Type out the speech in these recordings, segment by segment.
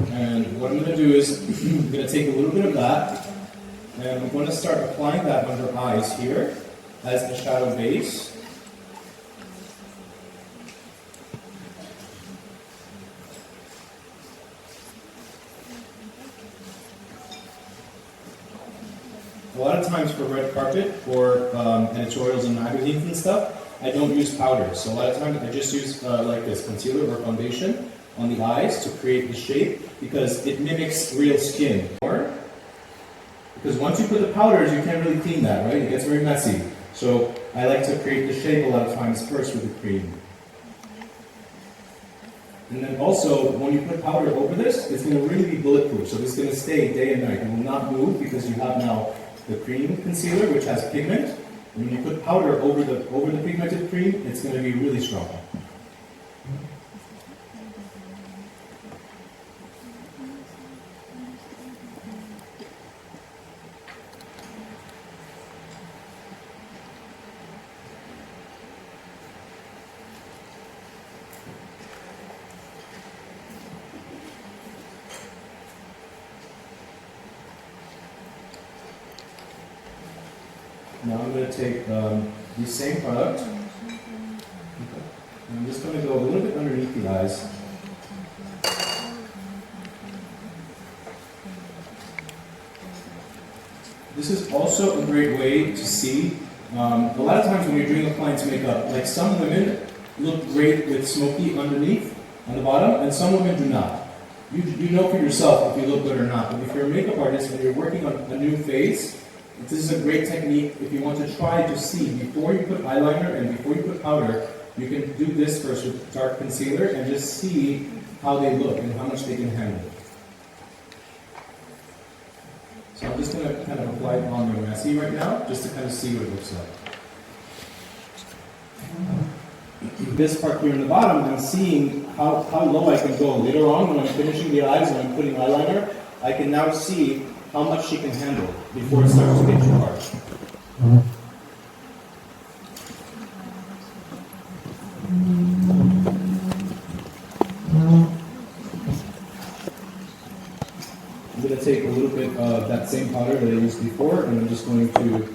And what I'm going to do is, I'm going to take a little bit of that, and I'm going to start applying that under eyes here as the shadow base. A lot of times for red carpet or editorials and magazines and stuff, I don't use powders. So a lot of times I just use like this, concealer or foundation on the eyes to create the shape because it mimics real skin. Because once you put the powders, you can't really clean that, right? It gets very messy. So I like to create the shape a lot of times first with the cream. And then also, when you put powder over this, it's going to really be bulletproof. So it's going to stay day and night. It will not move because you have now the cream concealer, which has pigment. And when you put powder over the pigmented cream, it's going to be really strong. Now I'm going to take the same product, and I'm just going to go a little bit underneath the eyes. This is also a great way to see, a lot of times when you're doing a client's makeup, like some women look great with smoky underneath on the bottom, and some women do not. You know for yourself if you look good or not, but if you're a makeup artist and you're working on a new face, this is a great technique if you want to try to see before you put eyeliner and before you put powder. You can do this first with dark concealer and just see how they look and how much they can handle. So I'm just going to kind of apply it on my messy right now, just to kind of see what it looks like. This part here in the bottom, I'm seeing how low I can go. Later on, when I'm finishing the eyes and I'm putting eyeliner, I can now see how much she can handle before it starts to get too harsh. I'm going to take a little bit of that same powder that I used before, and I'm just going to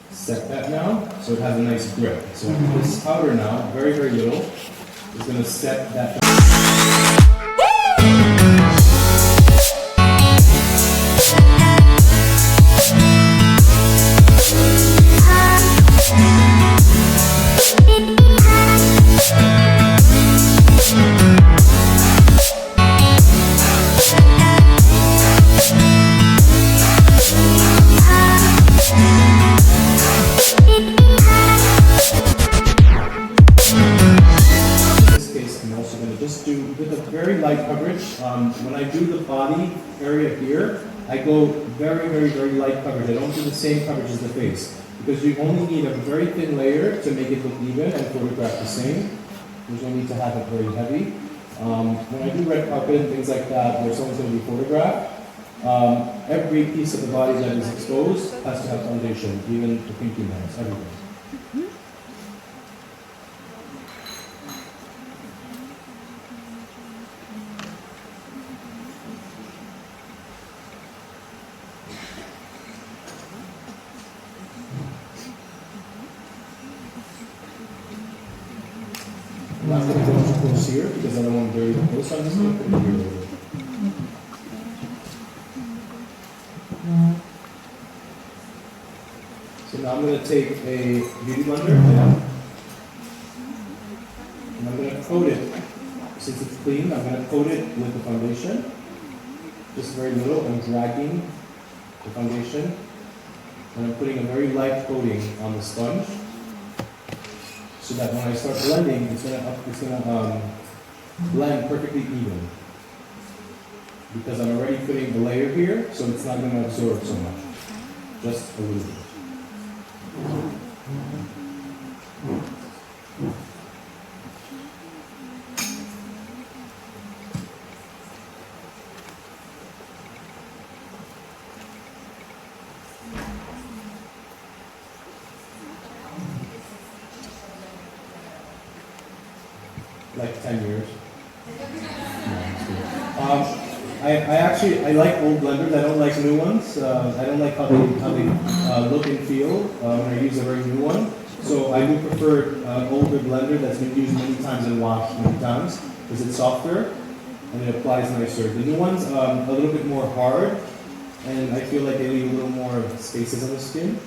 set that now so it has a nice grip. So this powder now, very, very little, is going to set that. When I do the body area here, I go very, very, very light coverage. I don't do the same coverage as the face because you only need a very thin layer to make it look even and photograph the same. There's no need to have it very heavy. When I do red carpet and things like that, where someone's going to be photographed, every piece of the body that is exposed has to have foundation, even the pinky nails, everything. I'm not going to go too close here because I don't want to bury the close. I'm just going to put it here a little bit. So now I'm going to take a beauty blender and I'm going to coat it. Since it's clean, I'm going to coat it with the foundation. Just very little. I'm dragging the foundation and I'm putting a very light coating on the sponge, so that when I start blending, it's gonna blend perfectly even. Because I'm already putting the layer here, so it's not gonna absorb so much. Just a little bit. Like 10 years. I like old blenders. I don't like new ones. I don't like how they look and feel when I use a very new one. So I do prefer older blender that's been used many times and washed many times because it's softer and it applies nicer. The new one's a little bit more hard, and I feel like they leave a little more spaces on the skin.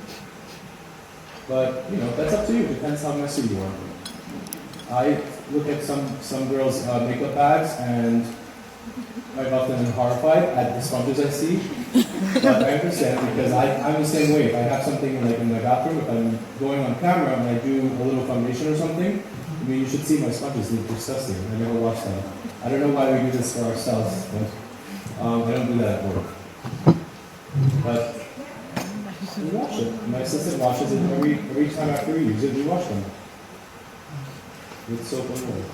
But you know, that's up to you. It depends how messy you are. I look at some girls' makeup bags and I've often been horrified at the sponges I see. But I understand because I'm the same way. If I have something like in my bathroom, if I'm going on camera and I do a little foundation or something, I mean, you should see my sponges. They're disgusting. I never wash them. I don't know why we do this for ourselves, but I don't do that at work. But we wash it. My assistant washes it every time after we use it. We wash them with soap and water.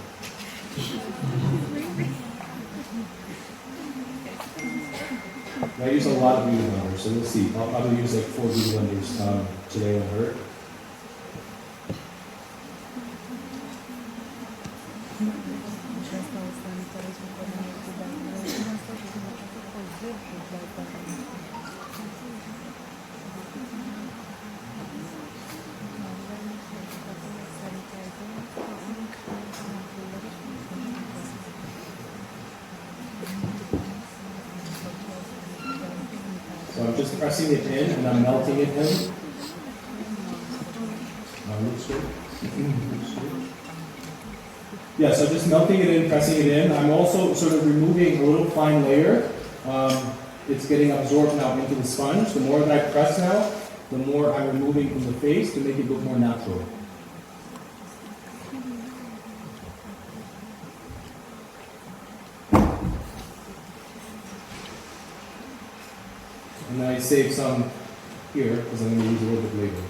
I use a lot of beauty blenders, so we'll see. I'll probably use like 4 beauty blenders today on her. So I'm just pressing it in and I'm melting it in. Looks good. Yeah, so just melting it in, pressing it in. I'm also sort of removing a little fine layer. It's getting absorbed now into the sponge. The more that I press now, the more I'm removing from the face to make it look more natural. And then I save some here because I'm going to use a little bit later.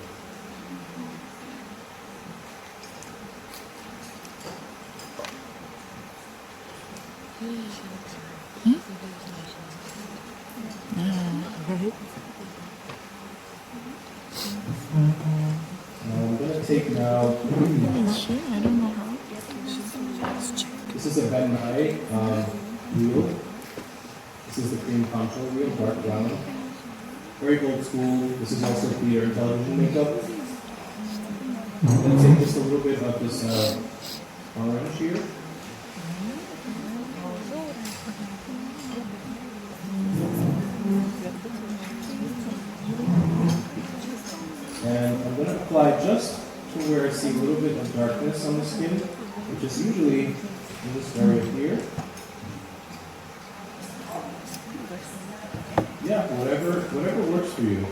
I'm going to take now. I don't know how. This is a 𝒂𝒏𝒚 wheel. This is the cream contour wheel, dark brown. Very old school. This is also theater and television makeup. I'm going to take just a little bit of this orange here. And I'm going to apply just to where I see a little bit of darkness on the skin, which is usually in this area here. Yeah, whatever works for you.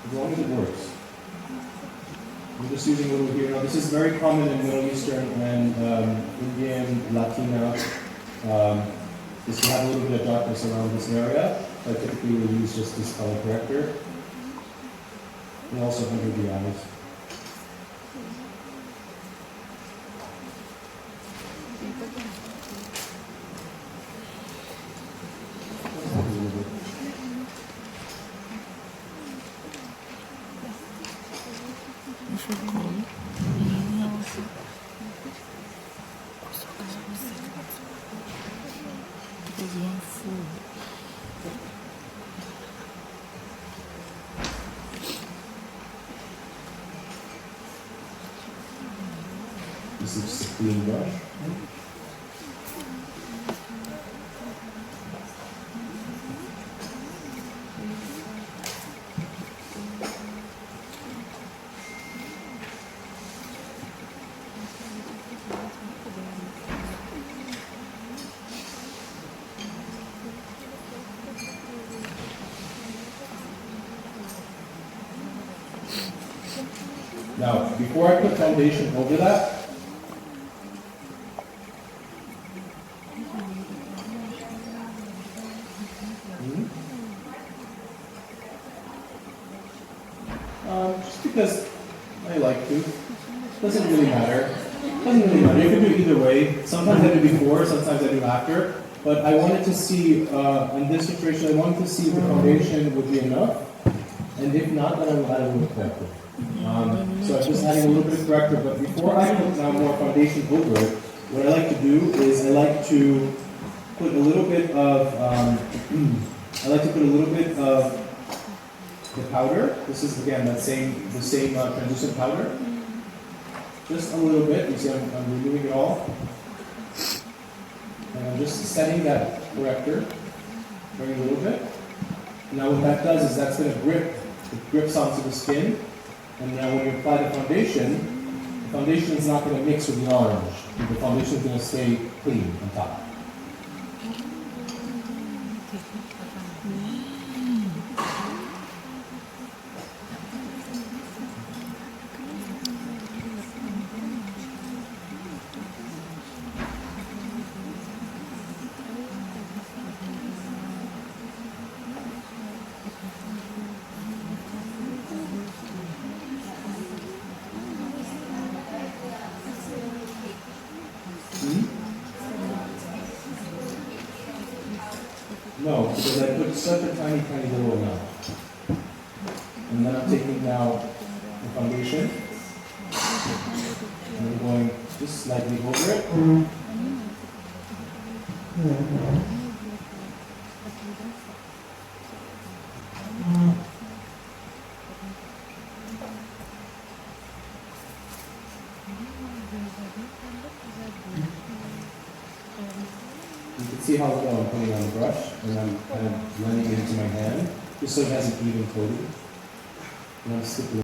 As long as it works. I'm just using a little here. Now, this is very common in Middle Eastern and Indian, Latina. Is to have a little bit of darkness around this area. I typically will use just this color corrector. And also under the eyes. This is just a clean brush. Now, before I put foundation over that, just because I like to. Doesn't really matter. Doesn't really matter. You can do either way. Sometimes I do before, sometimes I do after. But I wanted to see, in this situation, I wanted to see if the foundation would be enough. And if not, then I will add a little corrector. So I'm just adding a little bit of corrector. But before I put now more foundation over it, what I like to do is I like to put a little bit of, I like to put a little bit of the powder. This is again the same translucent powder. Just a little bit. You see, I'm removing it all, and I'm just setting that corrector. Very little bit. Now what that does is that's going to grip. It grips onto the skin, and now when you apply the foundation is not going to mix with the orange. The foundation is going to stay clean on top. No, because I put such a tiny little amount. And then I'm taking now the foundation, and I'm going just slightly over it. You can see how I'm putting on the brush, and I'm kind of blending it into my hand, just so it has an even coating. And I'm sticking.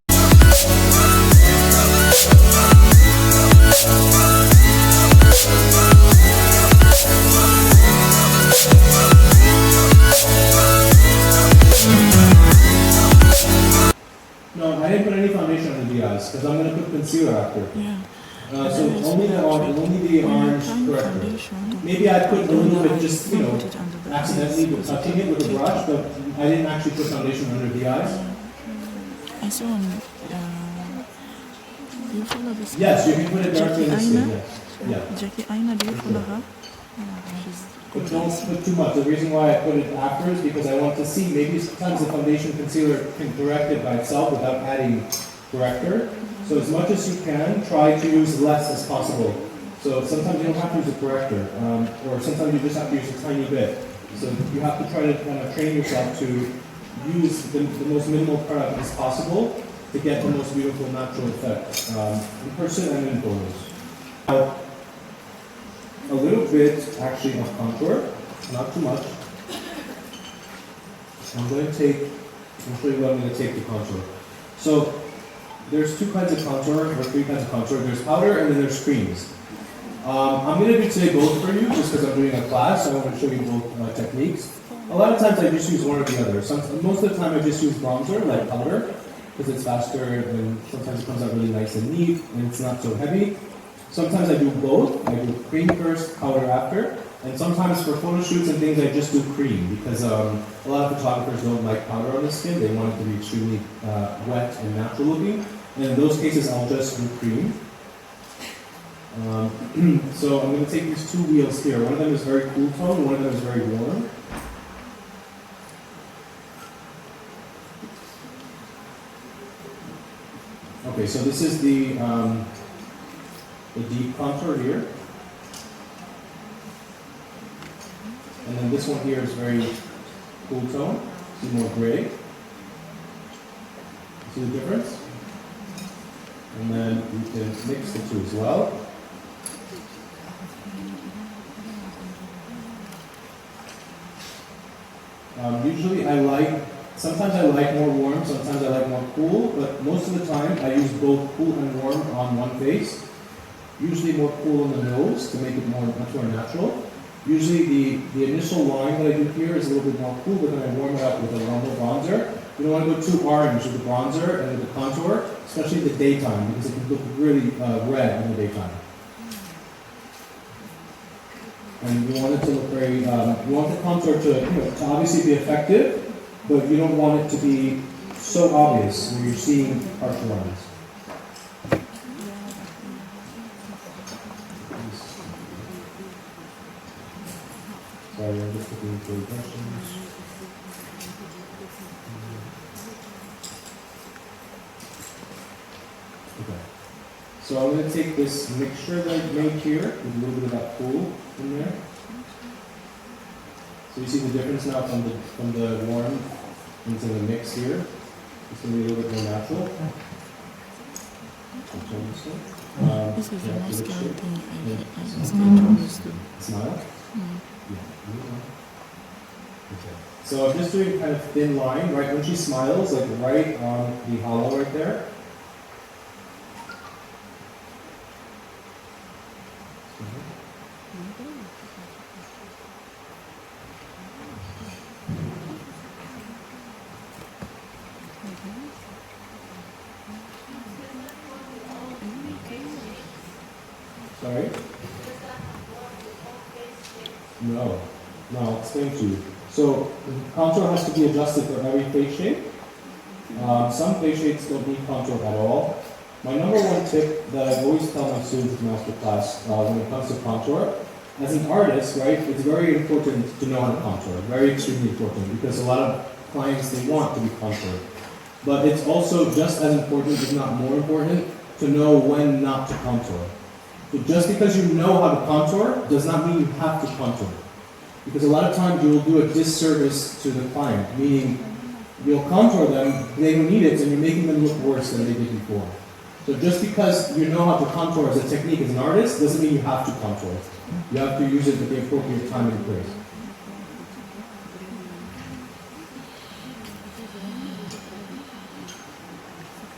No, I didn't put any foundation under the eyes because I'm going to put concealer after. Yeah. So only the orange corrector. Maybe I put a little bit, just accidentally with touching it with a brush, but I didn't actually put foundation under the eyes. I saw on. Do you follow this? Yes, you can put it directly in the skin. Yes. Yeah. 𝒂𝒌𝒆𝒖𝒑, do you follow her? But don't put too much. The reason why I put it after is because I want to see maybe sometimes the foundation concealer can correct it by itself without adding corrector. So as much as you can, try to use less as possible. So sometimes you don't have to use a corrector, or sometimes you just have to use a tiny bit. So you have to try to kind of train yourself to use the most minimal product as possible to get the most beautiful natural effect in person and in photos. Now, a little bit actually of contour, not too much. I'm going to show you what I'm going to take the contour. So there's two kinds of contour, or three kinds of contour. There's powder and then there's creams. I'm going to do today both for you, just because I'm doing a class, so I want to show you both techniques. A lot of times I just use one or the other. Most of the time I just use bronzer, like powder, because it's faster and sometimes it comes out really nice and neat, and it's not so heavy. Sometimes I do both. I do cream first, powder after. And sometimes for photo shoots and things, I just do cream, because a lot of photographers don't like powder on the skin. They want it to be extremely wet and natural looking. And in those cases, I'll just do cream. So I'm going to take these two wheels here. One of them is very cool tone, one of them is very warm. Okay, so this is the deep contour here. And then this one here is very cool tone. See, more gray. See the difference? And then you can mix the two as well. Usually sometimes I like more warm, sometimes I like more cool, but most of the time I use both cool and warm on one face. Usually more cool on the nose to make it much more natural. Usually the initial line that I do here is a little bit more cool, but then I warm it up with a normal bronzer. You don't want to go too orange with the bronzer and with the contour, especially in the daytime, because it can look really red in the daytime. And you want it to look very, you want the contour to obviously be effective, but you don't want it to be so obvious when you're seeing harsh lines. Sorry, I'm just looking for questions. Okay. So I'm going to take this mixture that I made here, with a little bit of that cool in there. So you see the difference now from the warm into the mix here? It's going to be a little bit more natural. This is a masculine thing. I was introduced to. Smile? Mm. Yeah. Okay. So I'm just doing kind of thin line, right? When she smiles, like right on the hollow right there. Sorry? No. No, I'll explain to you. So the contour has to be adjusted for every face shape. Some face shapes don't need contour at all. My number one tip that I always tell my students in master class when it comes to contour, as an artist, right, it's very important to know how to contour. Very extremely important, because a lot of clients, they want to be contoured. But it's also just as important, if not more important, to know when not to contour. So just because you know how to contour does not mean you have to contour. Because a lot of times you will do a disservice to the client, meaning you'll contour them, they don't need it, and you're making them look worse than they did before. So just because you know how to contour as a technique as an artist doesn't mean you have to contour. You have to use it at the appropriate time and place.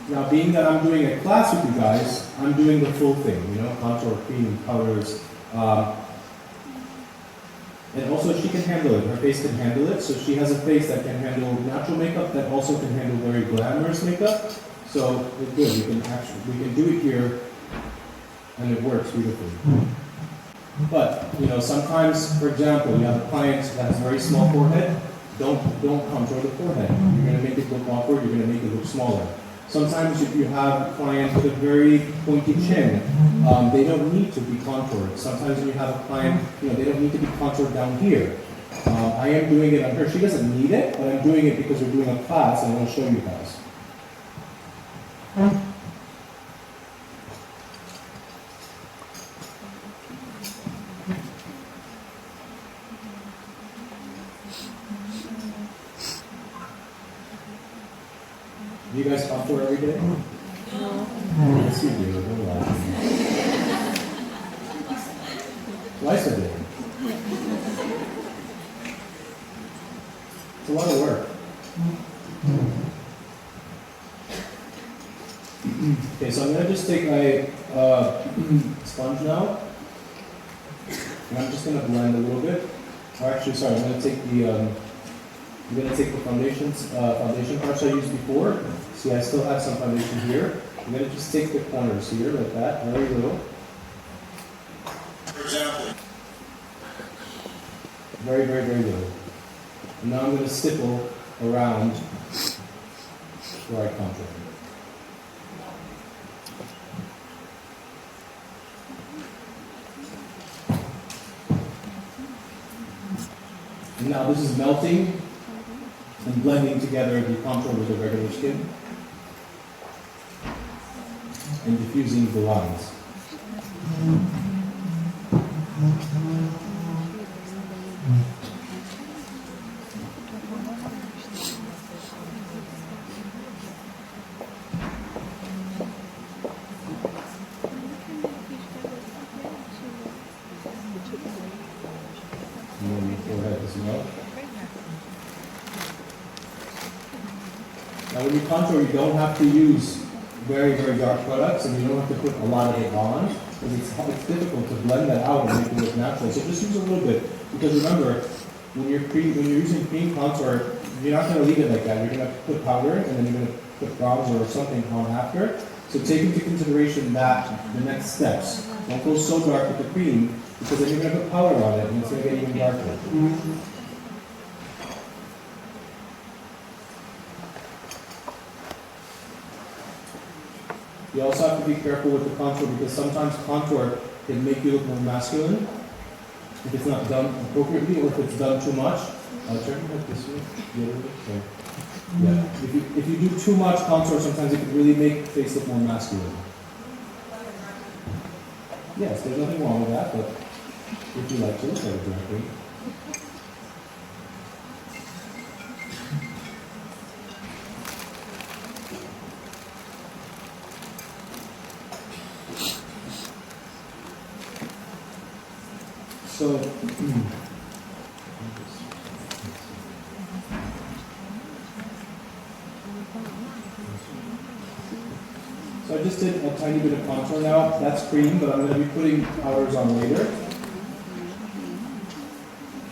Now, being that I'm doing a class with you guys, I'm doing the full thing, you know, contour, cream, colors. And also she can handle it, her face can handle it. So she has a face that can handle natural makeup, that also can handle very glamorous makeup. So it's good, we can do it here, and it works beautifully. But, you know, sometimes, for example, you have a client that has a very small forehead, don't contour the forehead. You're going to make it look awkward, you're going to make it look smaller. Sometimes if you have a client with a very pointy chin, they don't need to be contoured. Sometimes when you have a client, you know, they don't need to be contoured down here. I am doing it on her. She doesn't need it, but I'm doing it because we're doing a class and I want to show you guys. Do you guys contour every day? No. Yes, you do. Don't lie. Twice a day. It's a lot of work. Okay, so I'm going to just take my sponge now, and I'm just going to blend a little bit. Or actually, sorry, I'm going to take the foundation parts I used before. See, I still have some foundation here. I'm going to just take the corners here, like that, very little. For example. Very, very, very little. And now I'm going to stipple around where I contour. And now this is melting and blending together the contour with the regular skin and diffusing the lines. And then your forehead as well. Now when you contour, you don't have to use very, very dark products, and you don't have to put a lot of it on, because it's difficult to blend that out and make it look natural. So just use a little bit, because remember, when you're using cream contour, you're not going to leave it like that. You're going to put powder, and then you're going to put bronzer or something on after. So take into consideration that the next steps. Don't go so dark with the cream, because then you're going to put powder on it, and it's going to get even darker. You also have to be careful with the contour, because sometimes contour can make you look more masculine if it's not done appropriately, or if it's done too much. Turn it like this way. Okay. Yeah. If you do too much contour, sometimes it can really make the face look more masculine. Yes, there's nothing wrong with that, but if you like to look at it directly. So, so I just did a tiny bit of contour now. That's cream, but I'm going to be putting powders on later.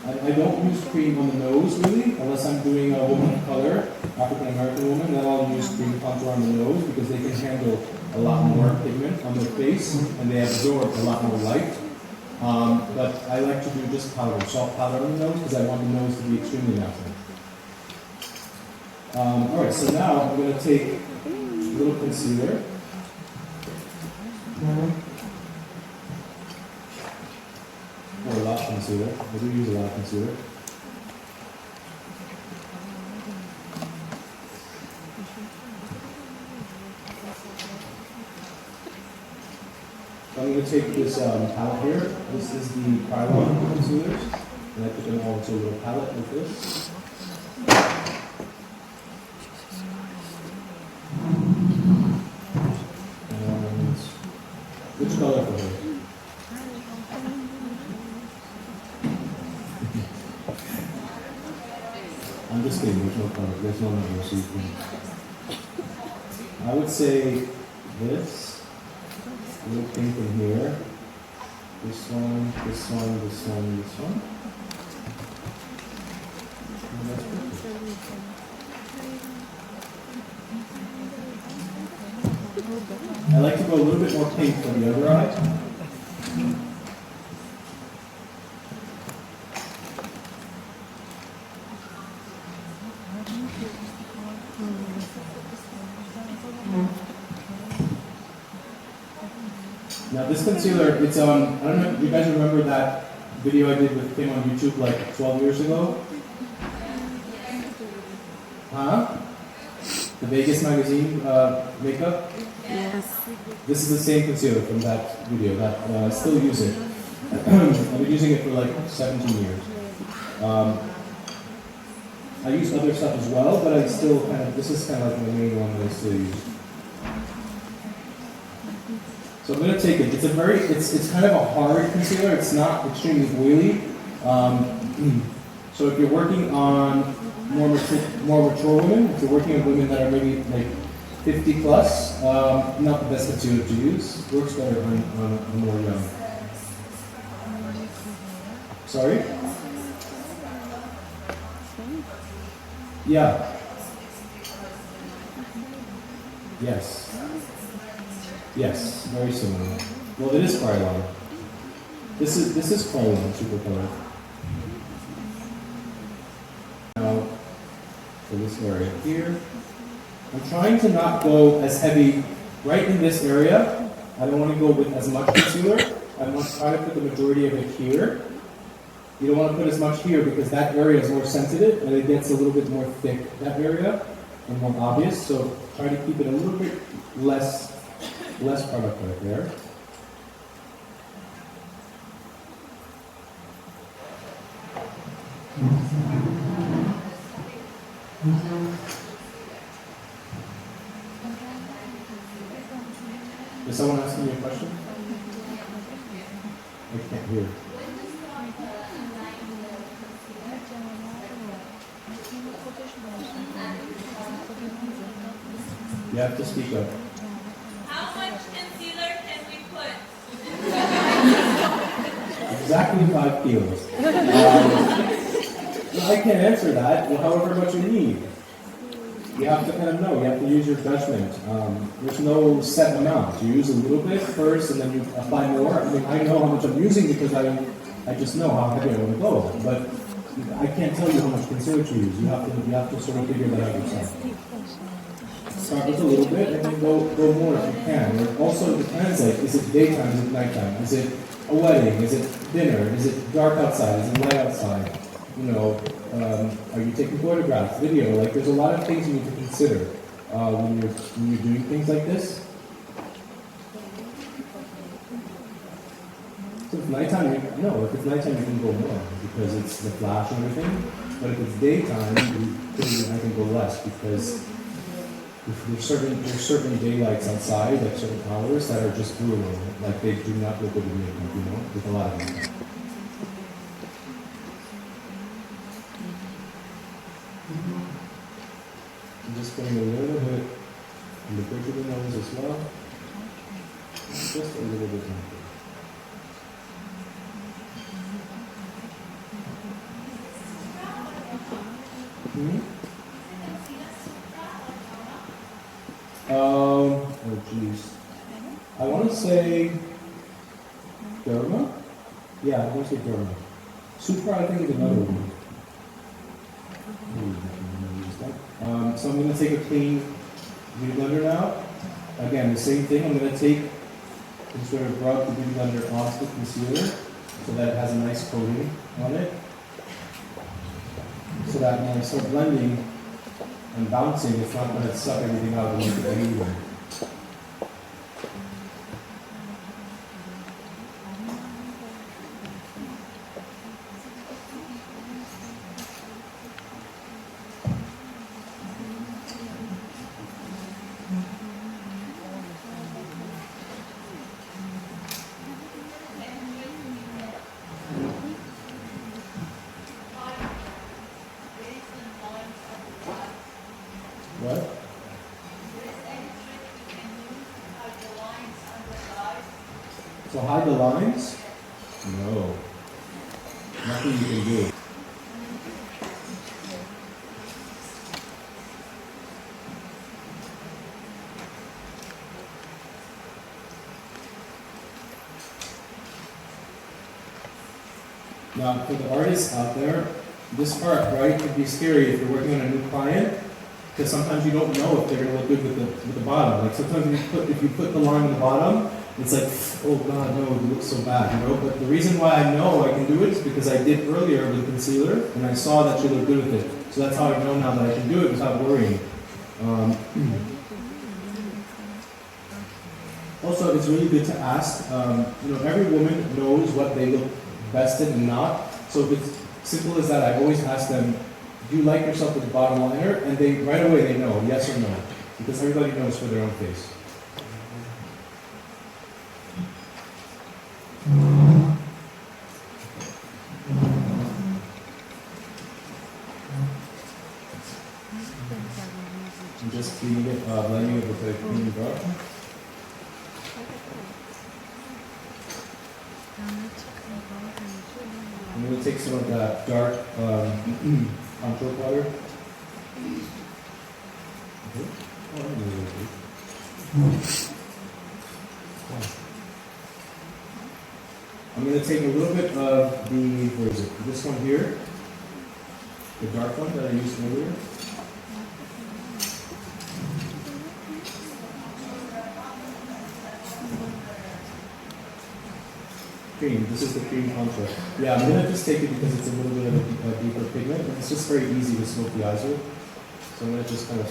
I don't use cream on the nose really, unless I'm doing a woman of color, African American woman, then I'll use cream contour on the nose because they can handle a lot more pigment on their face and they absorb a lot more light. But I like to do just powder, soft powder on the nose because I want the nose to be extremely natural. Alright, so now I'm going to take a little concealer. Or a lot of concealer. I do use a lot of concealer. So I'm going to take this palette here. This is the Krylon concealers. And I put them all into a little palette like this. And which color for her? I'm just kidding, there's no color, there's no number, so you can. I would say this, a little pink in here, this one, this one, this one, this one. And that's perfect. I like to go a little bit more pink for the other eye. Now this concealer, it's I don't know if you guys remember that video I did with Kim on YouTube like 12 years ago? Huh? The Vegas magazine makeup? Yes. This is the same concealer from that video that I still use it. I've been using it for like 17 years. I use other stuff as well, but I still this is kind of like the main one that I still use. So I'm going to take it. It's kind of a hard concealer. It's not extremely oily. So if you're working on more mature women, if you're working on women that are maybe like 50 plus, not the best concealer to use. It works better on more young. Sorry? Yeah. Yes. Yes, very similar. Well, it is Krylon. This is Krylon super color. Now, for this area here, I'm trying to not go as heavy right in this area. I don't want to go with as much concealer. I want to try to put the majority of it here. You don't want to put as much here because that area is more sensitive and it gets a little bit more thick, that area, and more obvious. So try to keep it a little bit less product right there. Is someone asking me a question? I can't hear. You have to speak up. How much concealer can we put? Exactly 5 kilos. Well, I can't answer that. Well, however much you need. You have to kind of know. You have to use your judgment. There's no set amount. You use a little bit first, and then you apply more. I mean, I know how much I'm using because I just know how heavy I want to go. But I can't tell you how much concealer to use. You have to sort of figure that out yourself. Start with a little bit and then go more if you can. It also depends, like, is it daytime, is it nighttime? Is it a wedding? Is it dinner? Is it dark outside? Is it light outside? You know, are you taking photographs, video? Like, there's a lot of things you need to consider when you're doing things like this. So if nighttime, if it's nighttime you can go more because it's the flash and everything. But if it's daytime, I can go less because there's certain daylights outside, like certain hours that are just brutal. Like they do not look good in makeup, with a lot of makeup. Just a little bit more. Oh geez. I want to say derma. Yeah, I want to say derma. Supra, I think, is another one. So I'm going to take a clean beauty blender now. Again, the same thing. I'm going to take and sort of rub the beauty blender onto the concealer so that it has a nice coating on it. So that when I start blending and bouncing, it's not going to suck everything out of the makeup anyway. What? So hide the lines? No. Nothing you can do. Now, for the artists out there, this part, right, could be scary if you're working on a new client, because sometimes you don't know if they're going to look good with the bottom. Like sometimes if you put the line on the bottom, it's like, oh God, no, it looks so bad, you know. But the reason why I know I can do it is because I did earlier with concealer, and I saw that she looked good with it. So that's how I know now that I can do it without worrying. Also, it's really good to ask. You know, every woman knows what they look best in and not. So if it's simple as that, I always ask them, do you like yourself with the bottom liner? And they right away they know, yes or no, because everybody knows for their own face. I'm just cleaning it, blending it with a clean brush. I'm going to take some of that dark contour powder. I'm going to take a little bit of the, where is it? This one here, the dark one that I used earlier. Cream. This is the cream contour. Yeah, I'm going to just take it because it's a little bit of a deeper pigment, and it's just very easy to smoke the eyes with. So I'm going to just kind of...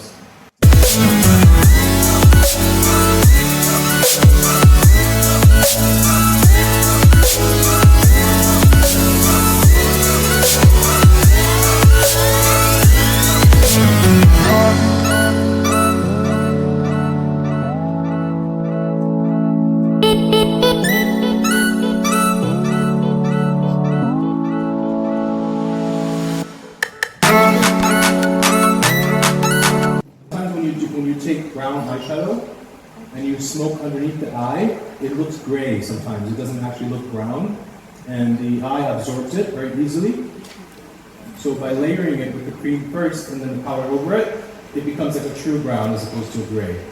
When you take brown eyeshadow and you smoke underneath the eye, it looks gray sometimes. It doesn't actually look brown, and the eye absorbs it very easily. So by layering it with the cream first and then the powder over it, it becomes like a true brown as opposed to a gray.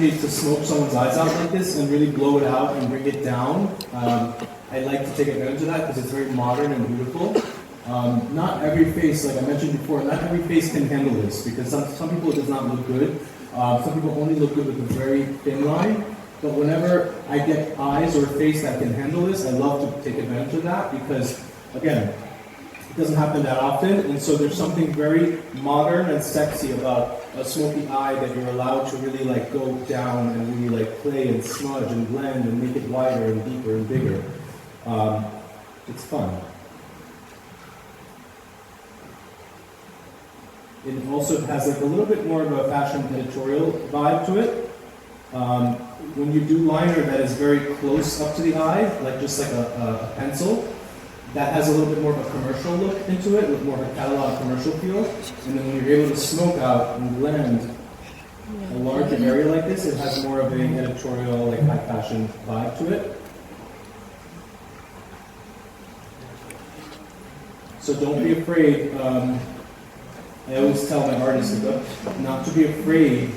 To smoke someone's eyes out like this and really blow it out and bring it down. I like to take advantage of that because it's very modern and beautiful. Not every face, like I mentioned before, not every face can handle this because some people it does not look good. Some people only look good with a very thin line. But whenever I get eyes or a face that can handle this, I love to take advantage of that because, again, it doesn't happen that often, and so there's something very modern and sexy about a smoky eye that you're allowed to really like go down and really like play and smudge and blend and make it wider and deeper and bigger. It's fun. It also has like a little bit more of a fashion editorial vibe to it. When you do liner that is very close up to the eye, like just like a pencil, that has a little bit more of a commercial look into it, with more of a catalog commercial feel. And then when you're able to smoke out and blend a larger area like this, it has more of an editorial, like high fashion vibe to it. So don't be afraid. I always tell my artists not to be afraid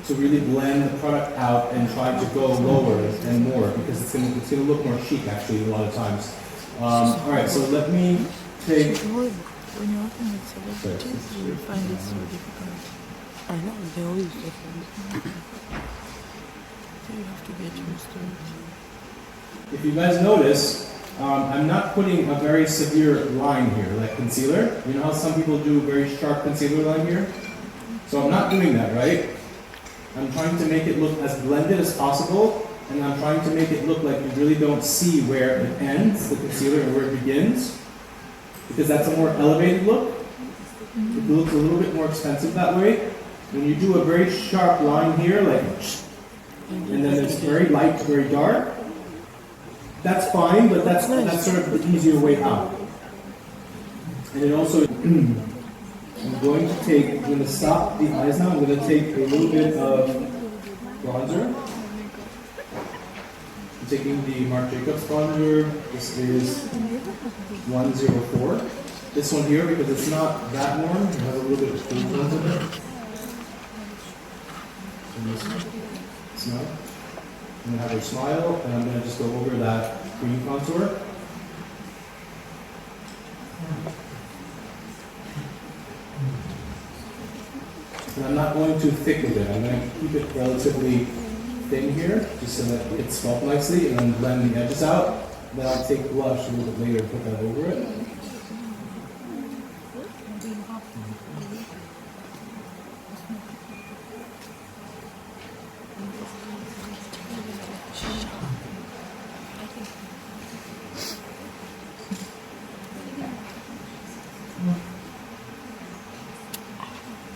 to really blend the product out and try to go lower and more, because it's going to look more chic actually a lot of times. All right, so let me take. When you're working with celebrities, you find it so difficult. I know, they always different. So you have to get used to it. If you guys notice, I'm not putting a very severe line here, like concealer. You know how some people do a very sharp concealer line here? So I'm not doing that, right? I'm trying to make it look as blended as possible, and I'm trying to make it look like you really don't see where it ends, the concealer, and where it begins, because that's a more elevated look. It looks a little bit more expensive that way. When you do a very sharp line here, like, and then it's very light to very dark, that's fine, but that's sort of the easier way out. And it also, I'm going to stop the eyes now. I'm going to take a little bit of bronzer. I'm taking the Marc Jacobs bronzer. This is 104. This one here, because it's not that warm, it has a little bit of cool tones in it. Smile. I'm going to have her smile, and I'm going to just go over that cream contour. And I'm not going too thick with it. I'm going to keep it relatively thin here, just so that it sculpt nicely, and then blend the edges out. Then I'll take blush a little bit later and put that over it.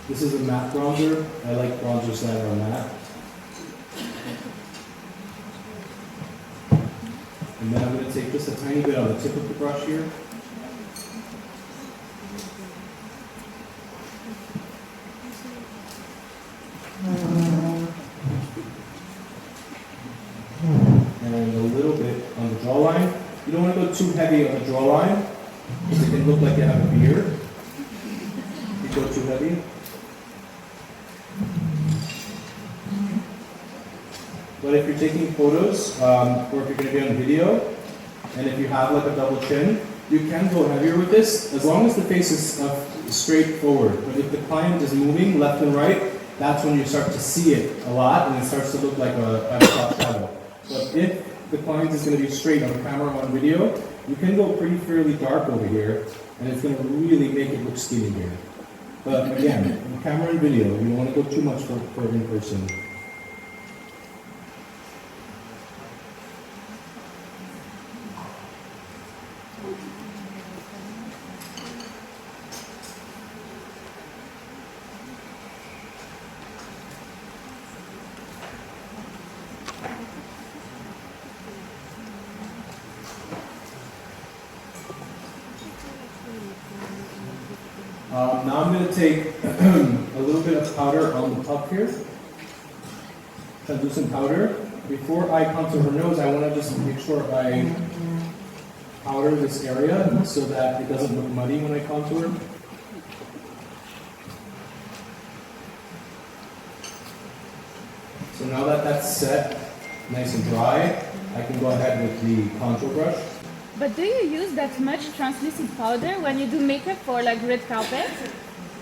This is a matte bronzer. I like bronzers that are matte. And then I'm going to take just a tiny bit on the tip of the brush here. And a little bit on the jawline. You don't want to go too heavy on the jawline, because it can look like you have a beard if you go too heavy. But if you're taking photos, or if you're going to be on video, and if you have like a double chin, you can go heavier with this, as long as the face is straight forward. But if the client is moving left and right, that's when you start to see it a lot, and it starts to look like a 5 o'clock shadow. But if the client is going to be straight on camera or on video, you can go pretty fairly dark over here, and it's going to really make it look skinny here. But again, on camera and video, you don't want to go too much for in person. Now I'm going to take a little bit of powder on the top here. I'll do some powder. Before I contour her nose, I want to just make sure I powder this area so that it doesn't look muddy when I contour. So now that that's set, nice and dry, I can go ahead with the contour brush. But do you use that much translucent powder when you do makeup for like red carpet?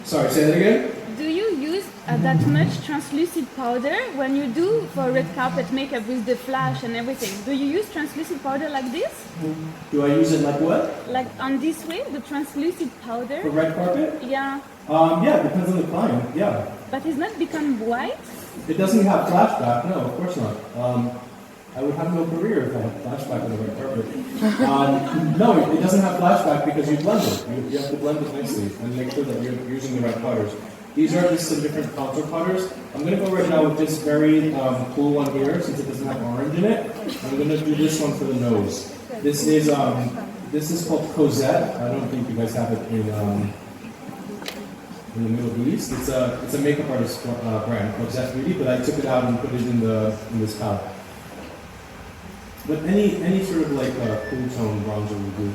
Sorry, say that again? But do you use that much translucid powder when you do for red carpet makeup with the flash and everything? Do you use translucid powder like this? Do I use it like what? Like on this way, the translucid powder? For red carpet? Yeah. Yeah, it depends on the client, yeah. But it's not become white? It doesn't have flashback, no, of course not. I would have no career if I had flashback on the red carpet. No, it doesn't have flashback because you blend it. You have to blend it nicely and make sure that you're using the right powders. These are just some different contour powders. I'm going to go right now with this very cool one here since it doesn't have orange in it. I'm going to do this one for the nose. This is called 𝒂𝒔𝒊𝒐. I don't think you guys have it in the Middle East. It's a makeup artist brand, 𝒂𝒔𝒕𝒕𝒂𝒂💐, but I took it out and put it in this palette. But any sort of like cool tone bronzer will do.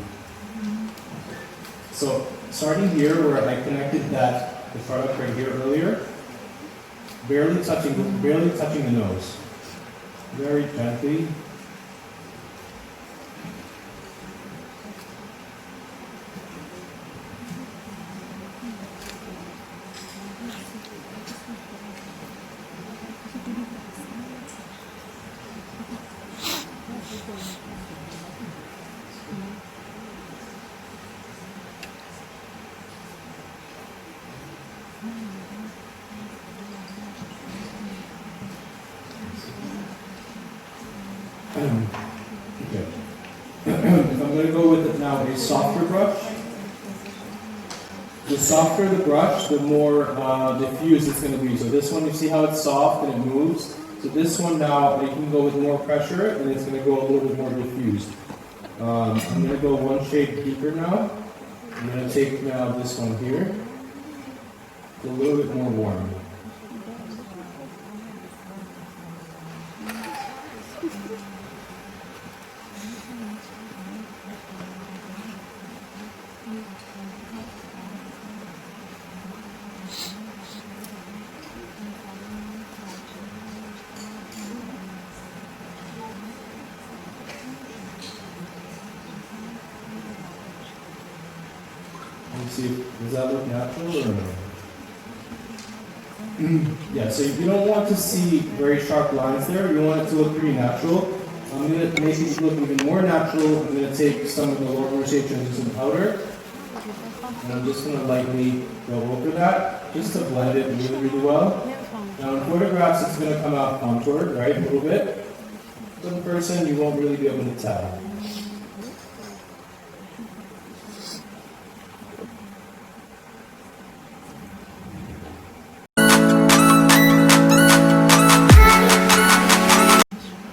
So starting here where I connected the product right here earlier, barely touching the nose, very gently. Okay. If I'm going to go with it now, a softer brush. The softer the brush, the more diffused it's going to be. So this one, you see how it's soft and it moves. So this one now, you can go with more pressure and it's going to go a little bit more diffused. I'm going to go one shade deeper now. I'm going to take now this one here. A little bit more warm. Let's see, does that look natural or no? Yeah, so you don't want to see very sharp lines there. You want it to look pretty natural. I'm going to make it look even more natural. I'm going to take some of the lower rosé translucent powder. And I'm just going to lightly go over that, just to blend it really, really well. Now in photographs, it's going to come out contoured, right, a little bit. But in person, you won't really be able to tell.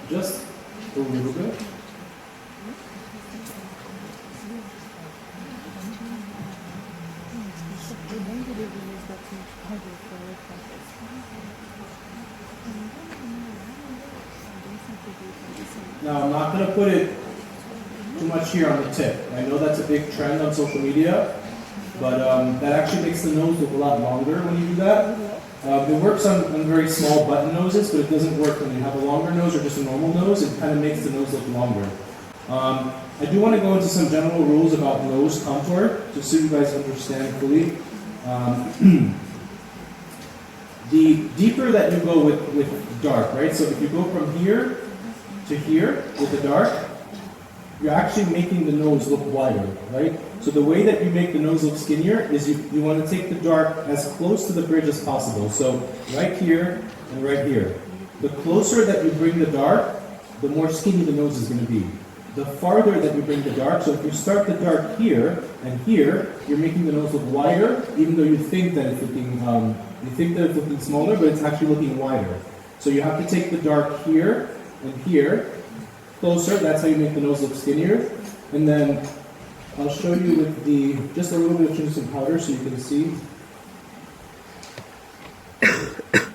Just a little bit. Now I'm not going to put it too much here on the tip. I know that's a big trend on social media, but that actually makes the nose look a lot longer when you do that. It works on very small button noses, but it doesn't work when you have a longer nose or just a normal nose. It kind of makes the nose look longer. I do want to go into some general rules about nose contour, just so you guys understand fully. The deeper that you go with dark, right? So if you go from here to here with the dark, you're actually making the nose look wider, right? So the way that you make the nose look skinnier is you want to take the dark as close to the bridge as possible. So right here and right here. The closer that you bring the dark, the more skinny the nose is going to be. The farther that you bring the dark, so if you start the dark here and here, you're making the nose look wider, even though you think that it's looking smaller, but it's actually looking wider. So you have to take the dark here and here, closer. That's how you make the nose look skinnier. And then I'll show you with just a little bit of translucent powder so you can see.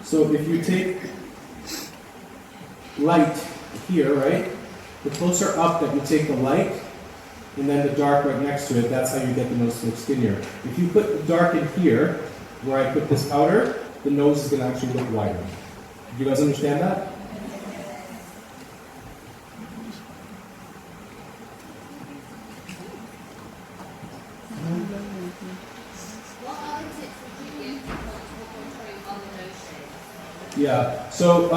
So if you take light here, right? The closer up that you take the light, and then the dark right next to it, that's how you get the nose to look skinnier. If you put the dark in here, where I put this powder, the nose is going to actually look wider. Do you guys understand that? Yeah. So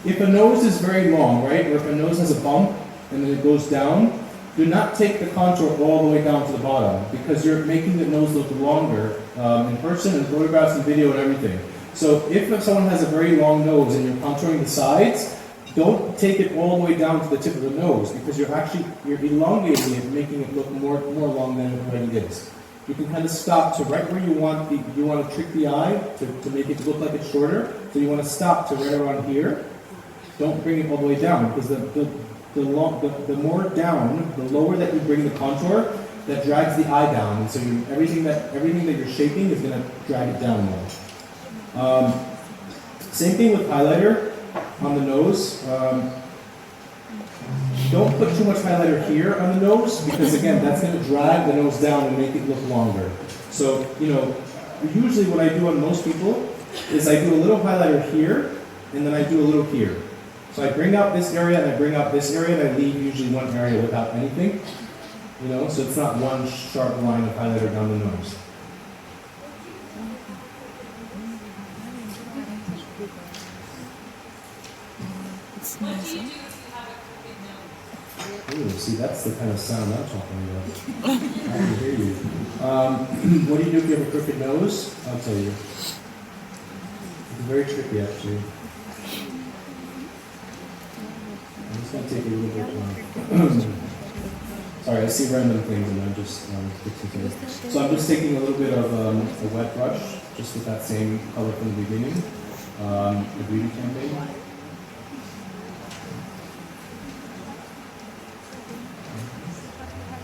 if a nose is very long, right, or if a nose has a bump and then it goes down, do not take the contour all the way down to the bottom because you're making the nose look longer in person and photographs and video and everything. So if someone has a very long nose and you're contouring the sides, don't take it all the way down to the tip of the nose because you're elongating it, making it look more long than it already is. You can kind of stop to right where you want to trick the eye to make it look like it's shorter. So you want to stop to right around here. Don't bring it all the way down because the more down, the lower that you bring the contour, that drags the eye down. And so everything that you're shaping is going to drag it down more. Same thing with highlighter on the nose. Don't put too much highlighter here on the nose because again, that's going to drag the nose down and make it look longer. So, usually what I do on most people is I do a little highlighter here and then I do a little here. So I bring out this area and I bring out this area and I leave usually one area without anything. So it's not one sharp line of highlighter down the nose. What do you do if you have a crooked nose? Ooh, see, that's the kind of sound I'm talking about. I can hear you. What do you do if you have a crooked nose? I'll tell you. It's very tricky, actually. I'm just going to take a little bit long. Sorry, I see random things and I'm just fixing things. So I'm just taking a little bit of a wet brush, just with that same color from the beginning, the beauty campaign.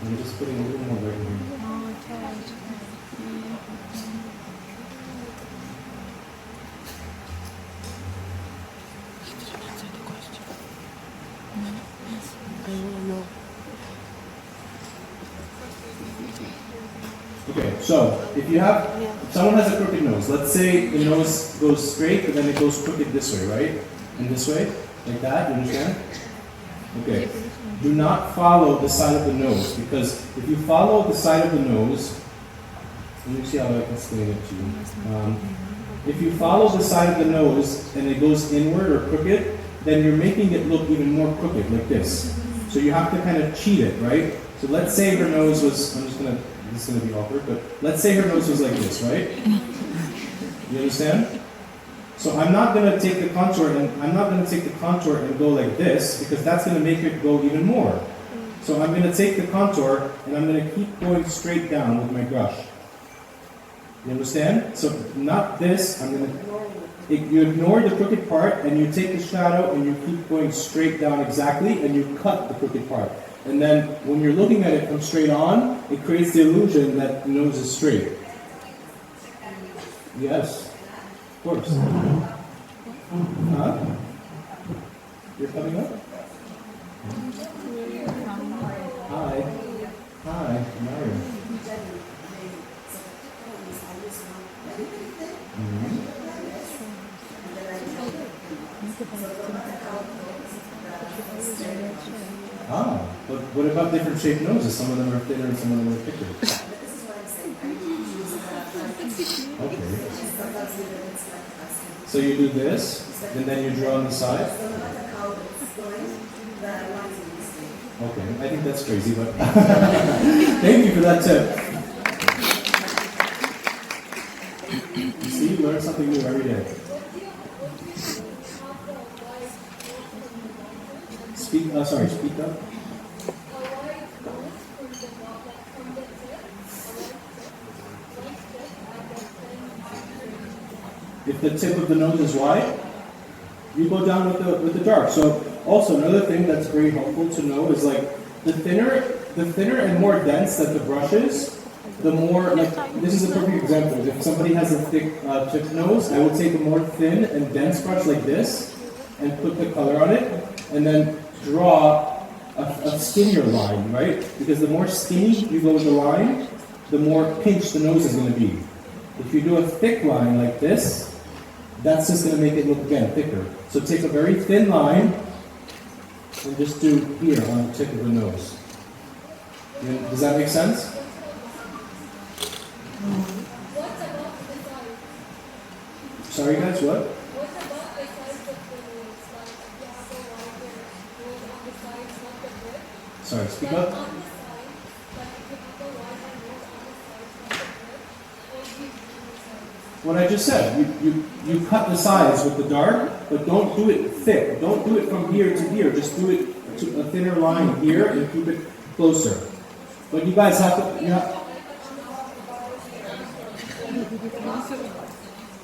I'm just putting a little more right here. Okay, so if someone has a crooked nose, let's say the nose goes straight, but then it goes crooked this way, right? And this way, like that, you understand? Okay. Do not follow the side of the nose, because if you follow the side of the nose, let me see how I can explain it to you. If you follow the side of the nose and it goes inward or crooked, then you're making it look even more crooked, like this. So you have to kind of cheat it, right? So let's say her nose was, this is going to be awkward, but let's say her nose was like this, right? You understand? So I'm not going to take the contour and go like this because that's going to make it go even more. So I'm going to take the contour and I'm going to keep going straight down with my brush. You understand? So not this. You ignore the crooked part and you take the shadow and you keep going straight down exactly and you cut the crooked part. And then when you're looking at it from straight on, it creates the illusion that the nose is straight. Yes. Of course. Huh? You're coming up? Hi. Hi, Mario. But what about different shaped noses? Some of them are thinner and some of them are thicker. Okay. So you do this, and then you draw on the side? Okay, I think that's crazy, but thank you for that tip. You see, you learn something new every day. Speak up. If the tip of the nose is wide, you go down with the dark. So also another thing that's very helpful to know is like the thinner and more dense that the brush is, the more, like this is a perfect example. If somebody has a thick tipped nose, I will take a more thin and dense brush like this and put the color on it and then draw a skinnier line, right? Because the more skinny you go with the line, the more pinched the nose is going to be. If you do a thick line like this, that's just going to make it look, again, thicker. So take a very thin line and just do here on the tip of the nose. Does that make sense? Sorry guys, what? What about the sides of the nose? Like if you have a wider nose on the sides, not the bridge. Sorry, speak Like up. on the sides, like if you have a wider nose on the sides, not the bridge, or do you do the sides? What I just said, you cut the sides with the dart, but don't do it thick. Don't do it from here to here. Just do it to a thinner line here and keep it closer. But you guys have to,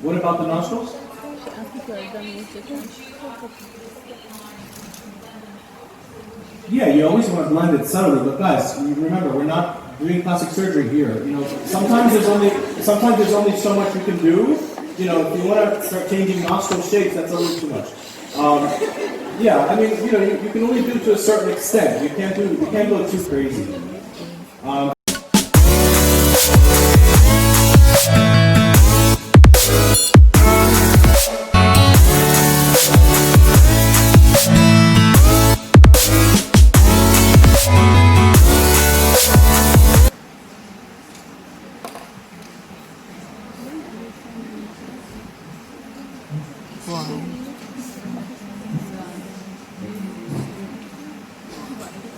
What about the nostrils? Yeah, you always want to blend it subtly, but guys, you remember, we're not doing plastic surgery here. You know, sometimes there's only so much you can do. You know, if you want to start changing nostril shapes, that's always too much. Yeah, I mean, you know, you can only do to a certain extent. You can't go too crazy. Wow.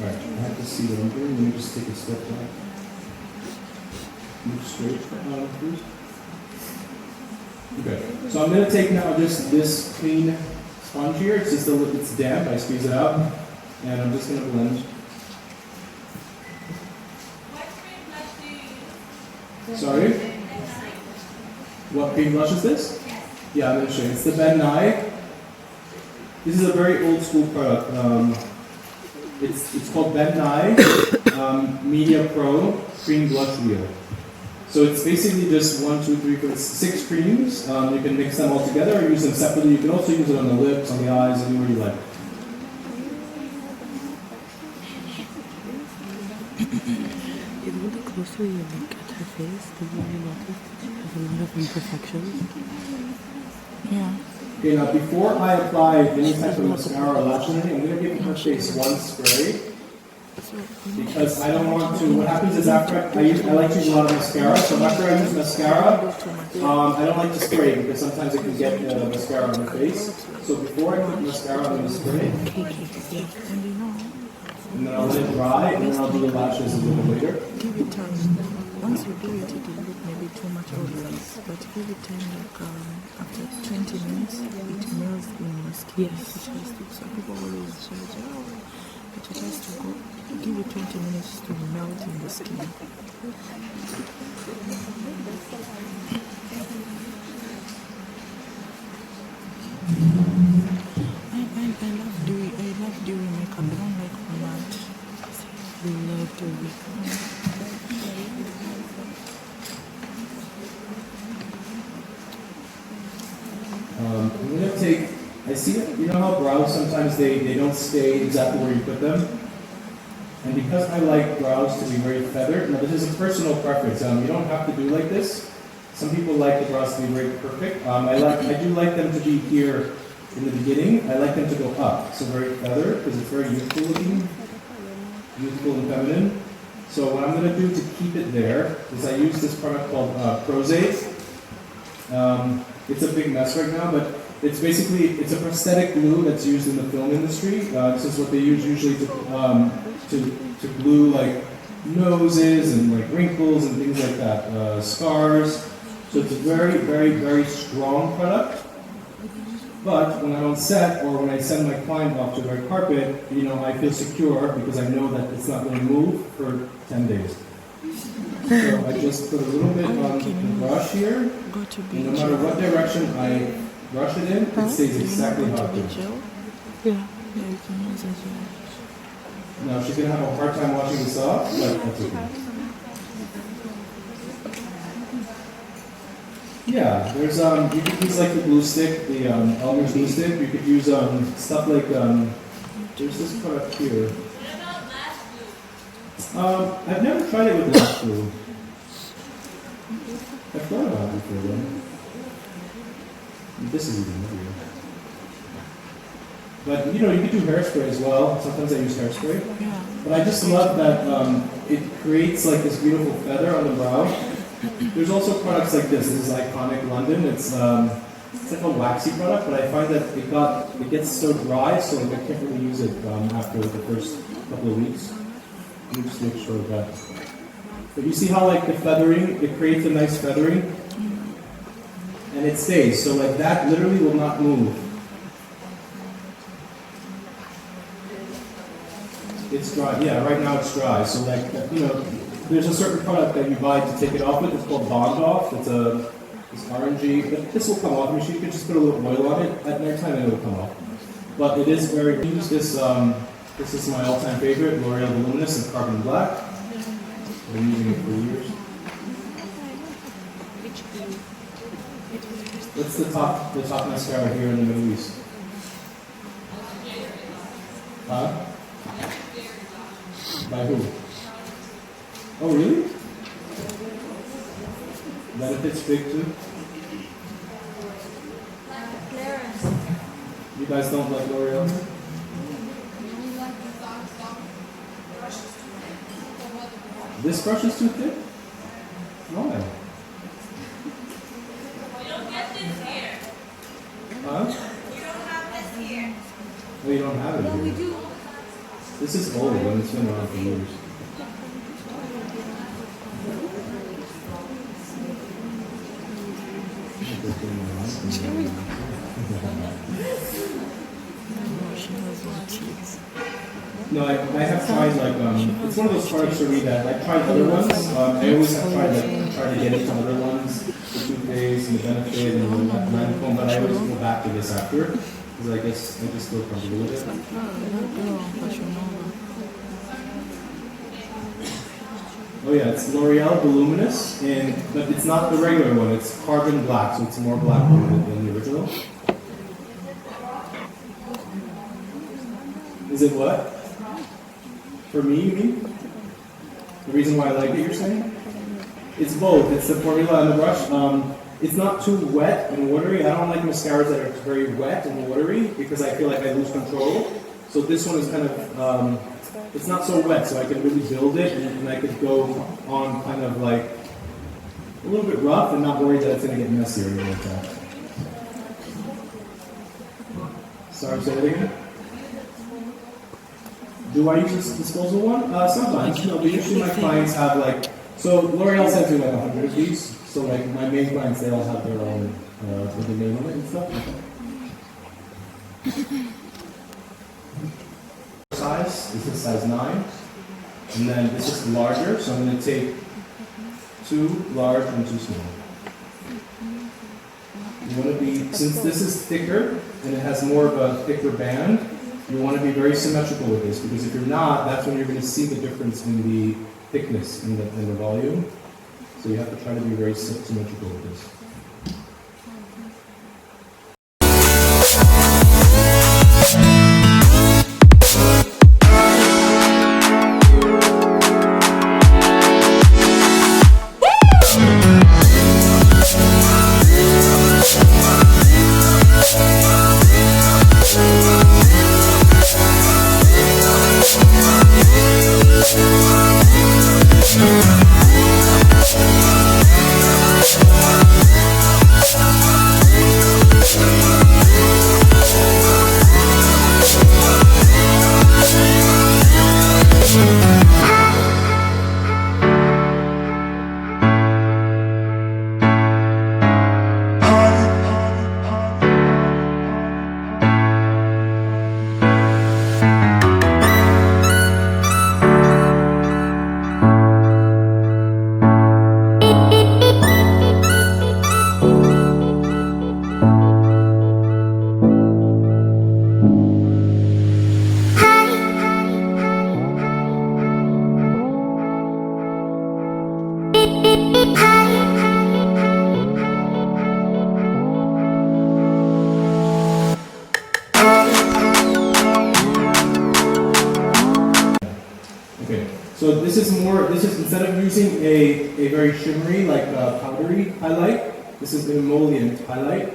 Alright, I have to see what I'm doing. Let me just take a step back. Move straight, please. Okay, so I'm going to take now just this clean sponge here. It's just it's damp. I squeeze it out, and I'm just going to blend. What cream blush do you use? Sorry? What cream blush is this? Yeah, I'm going to show you. It's the 𝒂𝒏𝒚. This is a very old school product. It's called 𝒂𝒏𝒚 Media Pro Cream Blush Wheel. So it's basically just 1, 2, 3, 4, 6 creams. You can mix them all together or use them separately. You can also use it on the lips, on the eyes, anywhere you like. The closer you look at her face, the more you notice that she has a lot of imperfections. Yeah. Okay, now before I apply any type of mascara or lash line, I'm going to give her face one spray. Because I don't want to, what happens is after I like to use a lot of mascara, so after I use mascara, I don't like to spray because sometimes it can get mascara on the face. So before I put mascara, I'm going to spray, and then I'll let it dry, and then I'll do the lashes a little later. Give it time. Once you do it, it will look maybe too much obvious. But give it time, like after 20 minutes, it melts in your skin. Yes. It has to, some people always say, oh, but it has to go. Give it 20 minutes to melt in the skin. I love doing makeup. I don't like matte. I love doing makeup. I'm going to take, I see it, you know how brows sometimes they don't stay exactly where you put them? And because I like brows to be very feathered, now this is a personal preference, you don't have to do like this. Some people like the brows to be very perfect. I do like them to be here in the beginning. I like them to go up, so very feathered, because it's very youthful looking, youthful and feminine. So what I'm going to do to keep it there is I use this product called 𝒂𝒔𝒕𝒆𝒄𝒍𝒂𝒔. It's a big mess right now, but it's a prosthetic glue that's used in the film industry. This is what they use usually to glue like noses and like wrinkles and things like that, scars. So it's a very, very, very strong product. But when I'm on set or when I send my client off to red carpet, you know, I feel secure because I know that it's not going to move for 10 days. So I just put a little bit on the brush here, and no matter what direction I brush it in, it stays exactly how it is. Yeah, you can use as well. Now she's going to have a hard time washing this off, but that's okay. Yeah, there's you could use like the glue stick, the Elmer's glue stick. You could use stuff like there's this product here. I've never tried it with lash glue. I've thought about it before though. This is even heavier. But you know, you could do hairspray as well. Sometimes I use hairspray. But I just love that it creates like this beautiful feather on the brow. There's also products like this. This is Iconic London. It's It's like a waxy product, but I find that it gets so dry, so I can't really use it after the first couple of weeks. Let me just make sure of that. But you see how like the feathering, it creates a nice feathering, and it stays. So like that literally will not move. It's dry. Yeah, right now it's dry. So like there's a certain product that you buy to take it off with. It's called Bond Off. It's orangey, but this will come off. I mean, you can just put a little oil on it at night time and it will come off. But it is very. I use this. This is my all-time favorite, L'Oreal Voluminous in Carbon Black. I've been using it for years. What's the top mascara here in the Middle East? Huh? By who? Oh, really? Benefits big too? You guys don't like L'Oreal? This brush is too thick? Why? We don't get this here. Huh? We don't have this here. Oh, you don't have it here. We do. This is old and it's been around for years. No, I have tried like it's one of those products for me that I've tried other ones. I always have tried try to get into other ones, the toothpaste and the Benefit and the Lancome, but I always go back to this after because I guess I just feel comfortable with it. Oh yeah, it's L'Oreal Voluminous, but it's not the regular one. It's Carbon Black, so it's more black than the original. Is it what? For me, you mean? The reason why I like it, you're saying? It's both. It's the formula and the brush. It's not too wet and watery. I don't like mascaras that are very wet and watery because I feel like I lose control. So this one is kind of, it's not so wet, so I can really build it and I could go on kind of like a little bit rough and not worried that it's going to get messy or anything like that. Sorry, say that again? Do I use this disposal one? Sometimes. No, but usually my clients have like, so L'Oreal sent me like 100 of these. So like my main clients, they all have their own with the name on it and stuff. Size, this is size 9. And then this is larger, so I'm going to take 2 large and 2 small. You want to be, since this is thicker and it has more of a thicker band, you want to be very symmetrical with this, because if you're not, that's when you're going to see the difference in the thickness and the volume. So you have to try to be very symmetrical with this. So this is instead of using a very shimmery, like powdery highlight, this is an emollient highlight.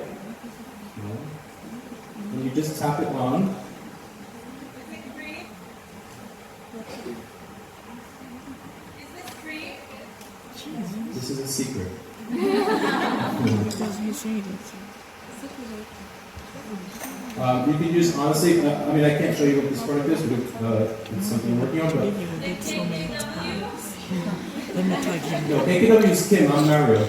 And you just tap it on. Is it cream? Is this cream? This is a secret. You can use, honestly, I mean, I can't show you what this product is because it's something I'm working on, but So many times. Let me tag him. no, 𝒂𝒂𝒏 is Kim, I'm Mario.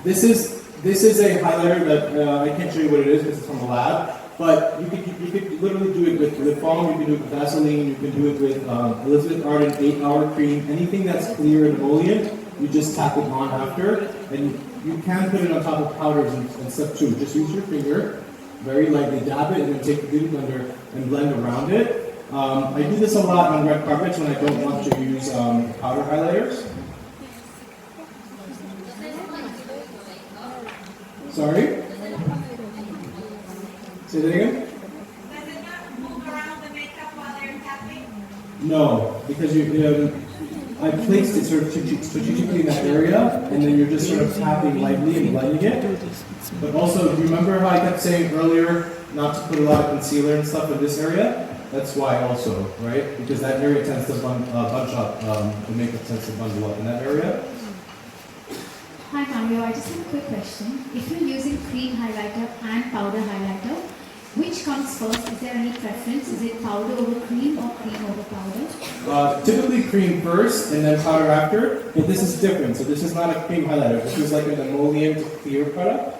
This is a highlighter that I can't show you what it is because it's from the lab, but you could literally do it with lip balm, you can do it with Vaseline, you can do it with Elizabeth Arden 8-hour cream, anything that's clear and emollient, you just tap it on after, and you can put it on top of powders and stuff too. Just use your finger, very lightly dab it, and then take the beauty blender and blend around it. I do this a lot on red carpets when I don't want to use powder highlighters. Sorry? Say that again? Does it not move around the makeup while they're tapping? No, because I placed it sort of strategically in that area, and then you're just sort of tapping lightly and blending it. But also, do you remember how I kept saying earlier not to put a lot of concealer and stuff in this area? That's why also, right? Because that area tends to bunch up, the makeup tends to bundle up in that area. Hi Mario, I just have a quick question. If you're using cream highlighter and powder highlighter, which comes first? Is there any preference? Is it powder over cream or cream over powder? Typically cream first and then powder after, but this is different. So this is not a cream highlighter. This is like an emollient clear product.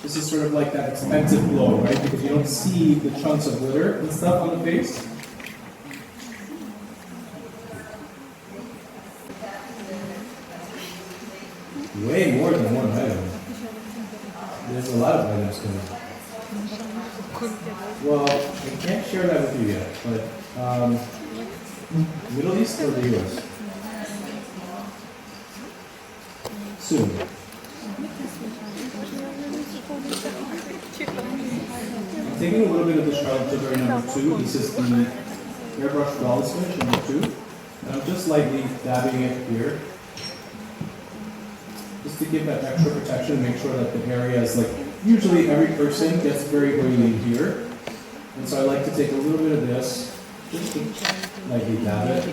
This is sort of like that expensive glow, right? Because you don't see the chunks of glitter and stuff on the face. Way more than one item. There's a lot of items coming. Well, I can't share that with you yet, but Middle East or the US? Soon. I'm taking a little bit of the Charlotte Tilbury number 2. This is the airbrush flawless finish number 2. And I'm just lightly dabbing it here. Just to give that extra protection, make sure that the area is like, usually every person gets very oily here. And so I like to take a little bit of this, just to lightly dab it.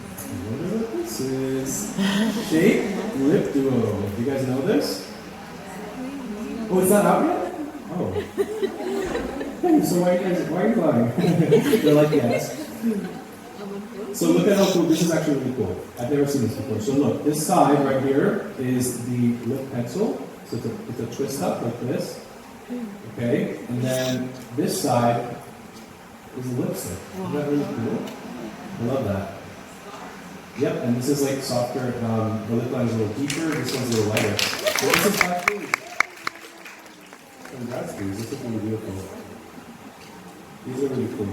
I wonder what this is. Shake Lip Duo. Do you guys know this? Oh, it's not out yet? Oh. Hey, so why are you lying? They're like, yes. So look at how cool, this is actually really cool. I've never seen this before. So look, this side right here is the lip pencil. So it's a twist up like this. Okay, and then this side is the lipstick. Isn't that really cool? I love that. Yep, and this is like softer, the lip line is a little deeper, this one's a little lighter. So this is actually, congrats dudes, this is really beautiful. These are really cool.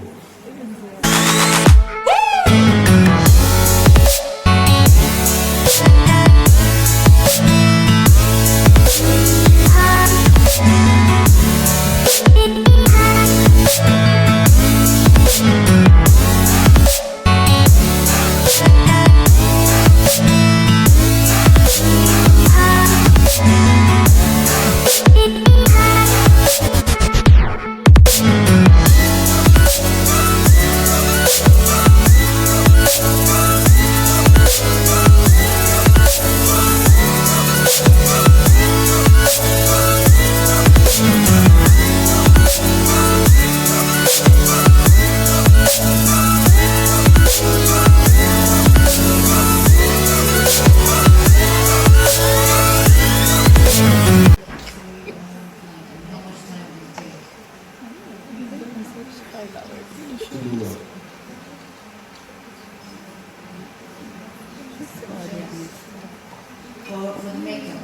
For makeup,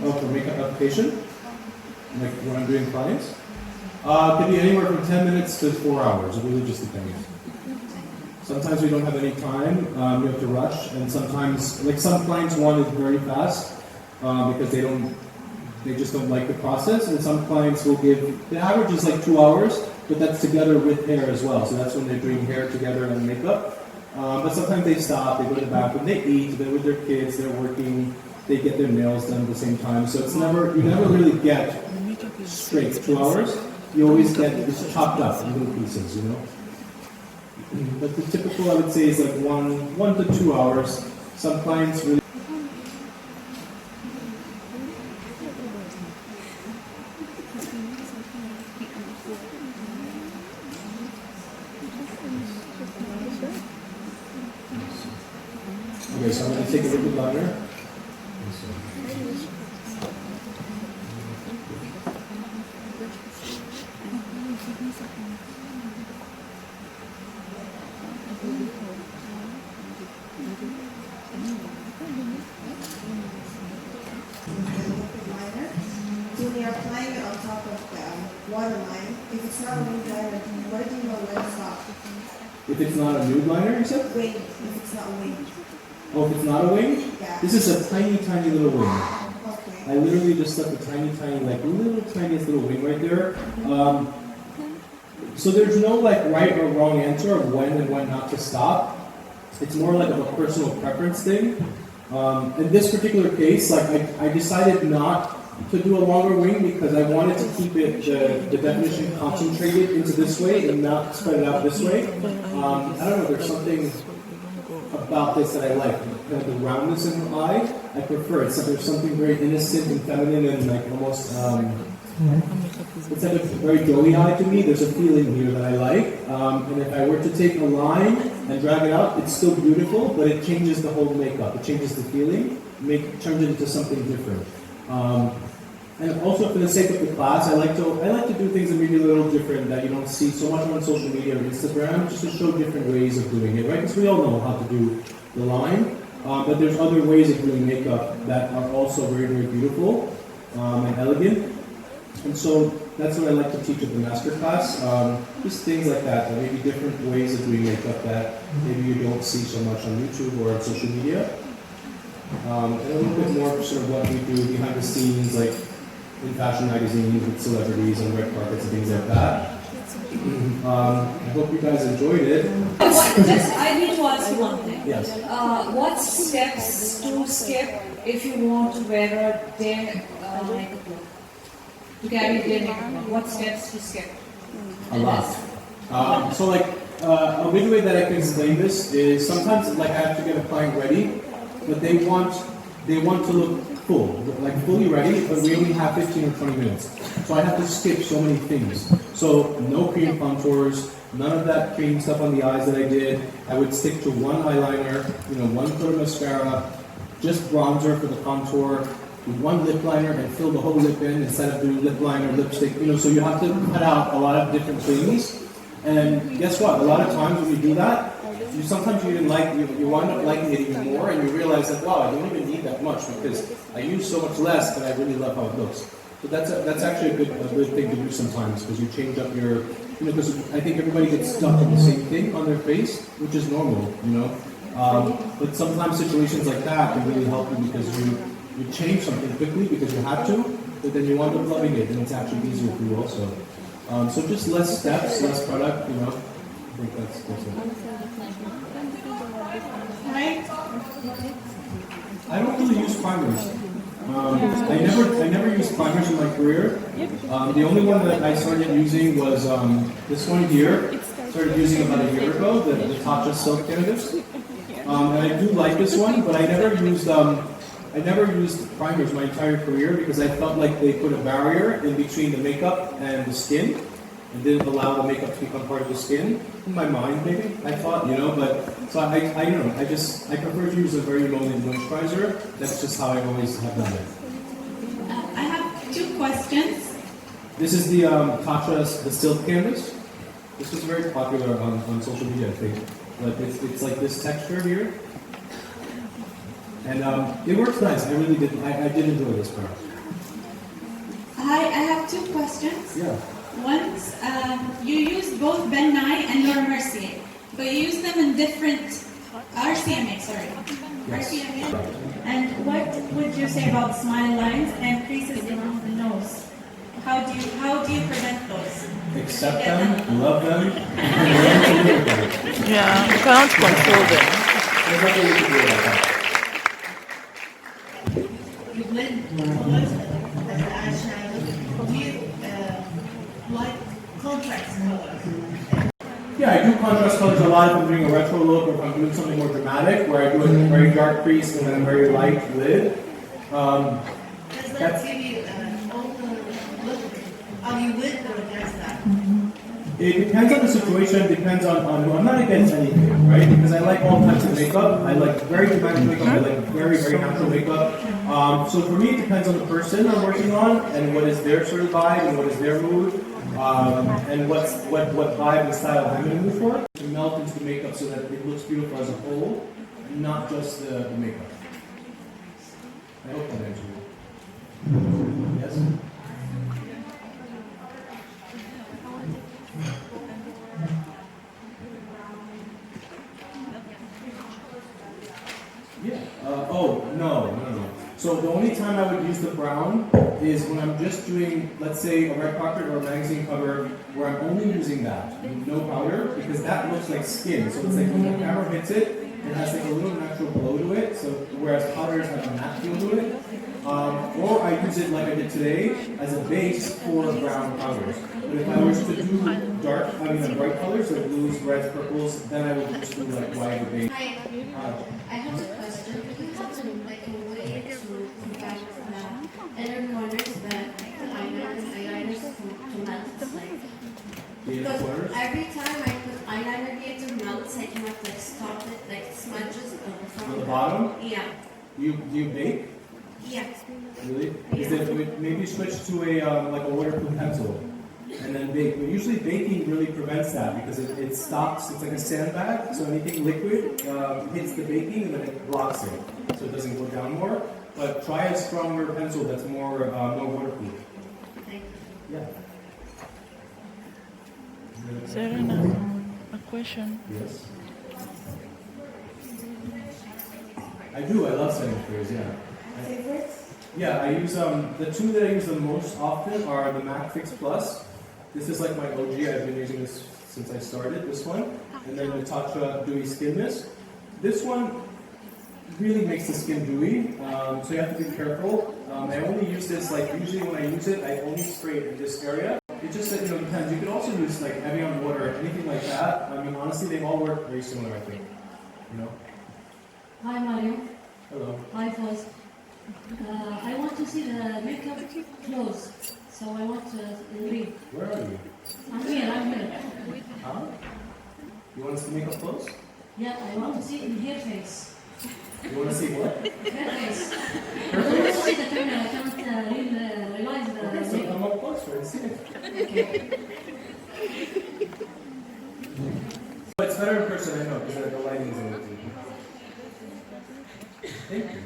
Oh, for makeup application? Like when I'm doing clients? Could be anywhere from 10 minutes to 4 hours. It really just depends. Sometimes we don't have any time. We have to rush, and sometimes, like some clients want it very fast because they just don't like the process. And some clients will give, the average is like 2 hours, but that's together with hair as well. So that's when they're doing hair together and makeup. But sometimes they stop, they go to the bathroom, they eat, they're with their kids, they're working, they get their nails done at the same time. So it's you never really get straight 2 hours. You always get it's chopped up in little pieces, you know. But the typical, I would say, is like 1 to 2 hours. Some clients really. Okay, so I'm going to take a little bit longer. When you're applying it on top of the waterline, if it's not a nude liner, where do you know where to stop? If it's not a nude liner, you said? Wing, if it's not a wing. Oh, if it's not a wing? Yeah. This is a tiny, tiny little wing. Okay. I literally just stuck a tiny, like tiniest little wing right there. So there's no like right or wrong answer of when and when not to stop. It's more like of a personal preference thing. In this particular case, like I decided not to do a longer wing because I wanted to keep it the definition concentrated into this way and not spread it out this way. I don't know, there's something about this that I like. Kind of the roundness in the eye, I prefer it. So there's something very innocent and feminine and like almost it's like a very doughy eye to me. There's a feeling here that I like. And if I were to take a line and drag it out, it's still beautiful, but it changes the whole makeup. It changes the feeling, turns it into something different. And also for the sake of the class, I like to do things that maybe a little different that you don't see so much on social media or Instagram, just to show different ways of doing it, right? Because we all know how to do the line, but there's other ways of doing makeup that are also very, very beautiful and elegant. And so that's what I like to teach at the master class. Just things like that, maybe different ways of doing makeup that maybe you don't see so much on YouTube or on social media. And a little bit more sort of what we do behind the scenes, like in fashion magazines with celebrities on red carpets and things like that. I hope you guys enjoyed it. I need to ask you one thing. Yes. What steps to skip if you want to wear a day makeup look? To carry day makeup look? What steps to skip? A lot. So like, a big way that I can explain this is sometimes like I have to get a client ready, but they want to look full, like fully ready, but we only have 15 or 20 minutes. So I have to skip so many things. So no cream contours, none of that cream stuff on the eyes that I did. I would stick to one eyeliner, one coat of mascara, just bronzer for the contour, one lip liner and fill the whole lip in instead of doing lip liner, lipstick, so you have to cut out a lot of different things. And guess what? A lot of times when you do that, sometimes you wind up liking it even more, and you realize that, wow, I don't even need that much because I use so much less that I really love how it looks. So that's actually a good thing to do sometimes, because you change up your, because I think everybody gets stuck on the same thing on their face, which is normal, but sometimes situations like that can really help you because you change something quickly because you have to, but then you wind up loving it, and it's actually easier for you also. So just less steps, less product, I think that's it. I don't really use primers. I never used primers in my career. The only one that I started using was this one here. Started using about a year ago, the Tatcha Silk Cannabis. And I do like this one, but I never used primers my entire career because I felt like they put a barrier in between the makeup and the skin. and didn't allow the makeup to become part of the skin. In my mind, maybe, I thought, but, so I prefer to use a very emollient moisturizer. That's just how I always have done it. I have two questions. This is the Tatcha, the silk canvas. This was very popular on social media, I think. Like it's like this texture here. And it works nice. I did enjoy this part. Hi, I have two questions. Yeah. Once you used both 𝒂𝒃𝒚 and 𝒂𝒃𝒚𝒂𝒂𝒂, but you used them in different RCMA, sorry. Yes. RCMA. And what would you say about smile lines and creases around the nose? How do you prevent those? Accept them, love them, and learn to live with them. Yeah, you cannot control them. There's nothing you can do about that. You blend colors as an eyeshadow. Do you like contrast colors? Yeah, I do contrast colors a lot if I'm doing a retro look or if I'm doing something more dramatic, where I do a very dark crease and then a very light lid. Does that give you all the look? Are you with or against that? It depends on the situation, it depends on I'm not against anything, right? Because I like all types of makeup. I like very dramatic makeup, I like very, very natural makeup. So for me, it depends on the person I'm working on and what is their sort of vibe and what is their mood. And what vibe and style I'm in the mood for. To melt into the makeup so that it looks beautiful as a whole, not just the makeup. I hope that answers you. Yes? Yeah. No. So the only time I would use the brown is when I'm just doing, let's say, a red carpet or a magazine cover where I'm only using that, no powder, because that looks like skin. So it's like when the camera hits it, it has like a little natural glow to it. So whereas powders have a matte feel to it. Or I use it like I did today as a base for brown powders. But if I was to do bright colors like blues, reds, purples, then I would just do like white or beige. Hi, I have a question. Do you have like a way to prevent inner corners that the eyeliners to melt? Like, because every time I put eyeliner here to melt, I cannot like stop it, like smudges over On the bottom? Yeah. Do you bake? Yeah. Really? Is it maybe switch to a like a waterproof pencil and then bake? But usually baking really prevents that because it stops. It's like a sandbag, so anything liquid hits the baking and then it blocks it, so it doesn't go down more. But try a stronger pencil that's more waterproof. Thank you. Yeah. Serena, a question. Yes. I do. I love setting sprays. Yeah. Favorites? Yeah, I use the two that I use the most often are the MAC Fix Plus. This is like my OG. I've been using this since I started. This one, and then the Tatcha Dewy Skin Mist. This one really makes the skin dewy, so you have to be careful. I only use this like usually when I use it, I only spray it in this area. It just depends. You could also use like Evian water, anything like that. I mean, honestly, they all work very similar. I think. Hi Mario. Hello. Hi Fos. I want to see the makeup close, so I want to read. Where are you? I'm here. Huh? You want us to make up close? Yeah, I want to see in her face. You want to see what? Her face. Her I want to face? see the camera. I can't realize the Okay, so makeup. come up closer and see it. Okay. But it's better in person, I know, because the lighting is amazing. Thank you.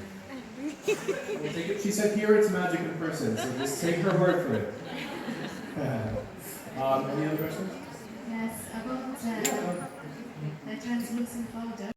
We'll take it. She said here it's magic in person, so just take her word for it. Any other questions? Yes, about the translucent powder.